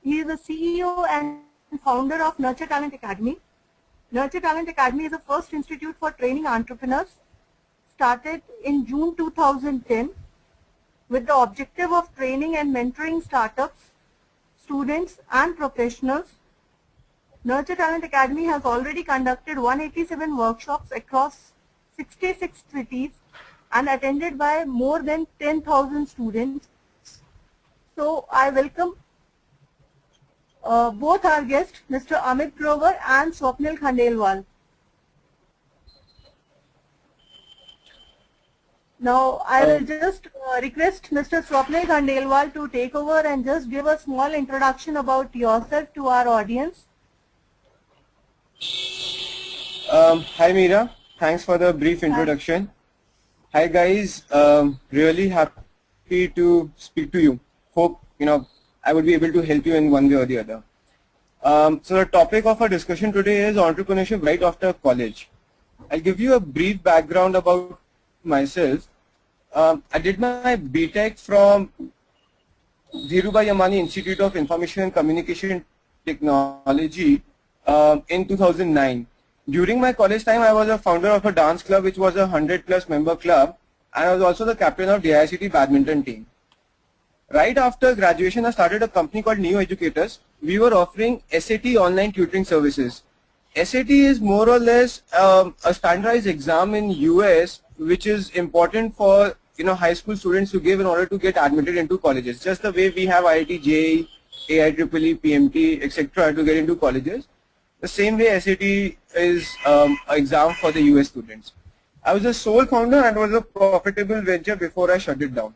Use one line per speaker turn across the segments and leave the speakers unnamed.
He is the CEO and founder of Nurture Talent Academy. Nurture Talent Academy is the first institute for training entrepreneurs, started in June 2010 with the objective of training and mentoring startups, students and professionals. Nurture Talent Academy has already conducted 187 workshops across 66 cities and attended by more than 10,000 students. So I welcome both our guests, Mr. Amit Grover and Swapnil Khandelwal. Now I will just request Mr. Swapnil Khandelwal to take over and just give a small introduction about yourself to our audience.
Hi Meera, thanks for the brief introduction. Hi guys, really happy to speak to you. Hope I would be able to help you in one way or the other. So the topic of our discussion today is entrepreneurship right after college. I'll give you a brief background about myself. I did my BTech from Dhirubhai Ambani Institute of Information and Communication Technology in 2009. During my college time, I was a founder of a dance club which was a 100+ member club, and I was also the captain of DICT badminton team. Right after graduation, I started a company called Neo Educators. We were offering SAT online tutoring services. SAT is more or less a standardized exam in US, which is important for high school students to give in order to get admitted into colleges. Just the way we have IIT, JEE, AIEEE, PMT, etc. to get into colleges. The same way SAT is an exam for the US students. I was a sole founder and it was a profitable venture before I shut it down.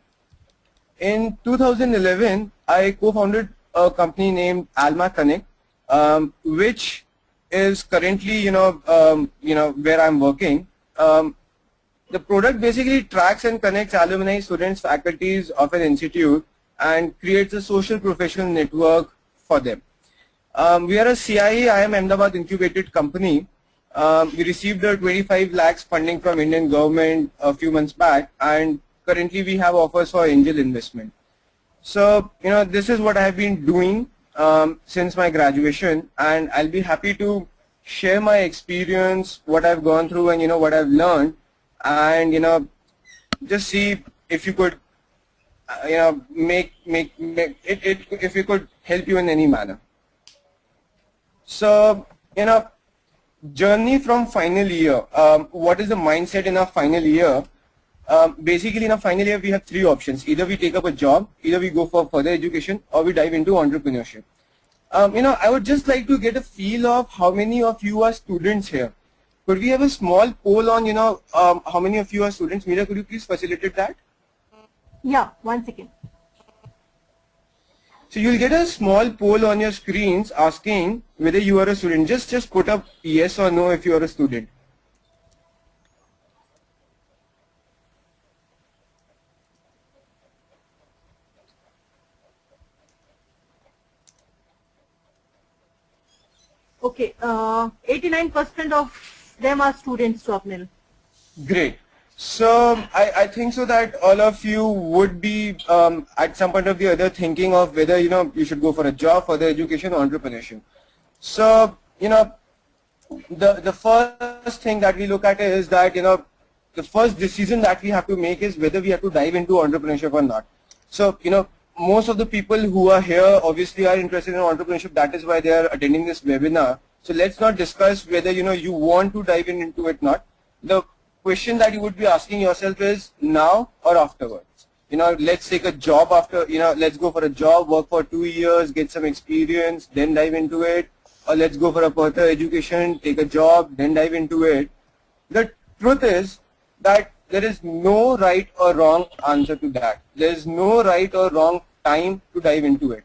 In 2011, I co-founded a company named Alma Connect, which is currently, where I'm working. The product basically tracks and connects alumni, students, faculties of an institute and creates a social professional network for them. We are a CIE IIM Ahmedabad incubated company. We received a 25 lakhs funding from Indian government a few months back, and currently we have offers for angel investment. So, this is what I have been doing since my graduation, and I'll be happy to share my experience, what I've gone through and what I've learned, and just see if you could if we could help you in any manner. So, journey from final year. What is the mindset in our final year? Basically, in our final year, we have three options. Either we take up a job, either we go for further education, or we dive into entrepreneurship. I would just like to get a feel of how many of you are students here. Could we have a small poll on, how many of you are students? Meera, could you please facilitate that?
Yeah, 1 second.
So you'll get a small poll on your screens asking whether you are a student. Just put up yes or no if you are a student.
Okay, 89% of them are students, Swapnil.
Great. So I think so that all of you would be at some point of the other thinking of whether you should go for a job, further education, or entrepreneurship. So the first thing that we look at is that the first decision that we have to make is whether we have to dive into entrepreneurship or not. So most of the people who are here obviously are interested in entrepreneurship. That is why they are attending this webinar. So let's not discuss whether you want to dive into it or not. The question that you would be asking yourself is now or afterwards. Let's take a job after, let's go for a job, work for 2 years, get some experience, then dive into it. Or let's go for a further education, take a job, then dive into it. The truth is that there is no right or wrong answer to that. There is no right or wrong time to dive into it.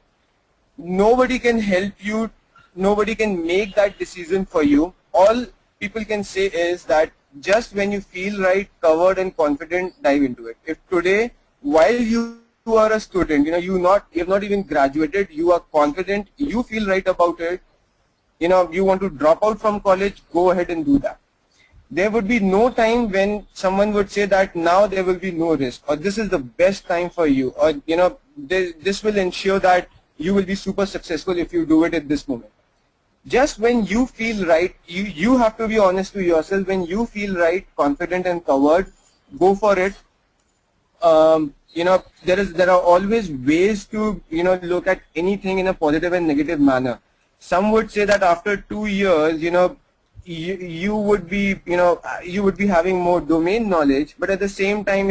Nobody can help you. Nobody can make that decision for you. All people can say is that just when you feel right, covered and confident, dive into it. If today, while you are a student, you have not even graduated, you are confident, you feel right about it, you want to drop out from college, go ahead and do that. There would be no time when someone would say that now there will be no risk, or this is the best time for you, or this will ensure that you will be super successful if you do it at this moment. Just when you feel right, you have to be honest to yourself. When you feel right, confident and covered, go for it. There are always ways to look at anything in a positive and negative manner. Some would say that after 2 years, you would be having more domain knowledge, but at the same time,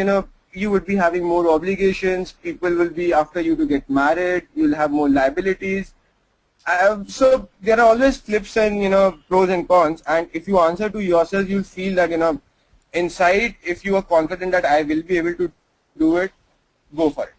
you would be having more obligations. People will be after you to get married. You'll have more liabilities. So there are always flips and pros and cons. And if you answer to yourself, you'll feel that inside, if you are confident that I will be able to do it, go for it.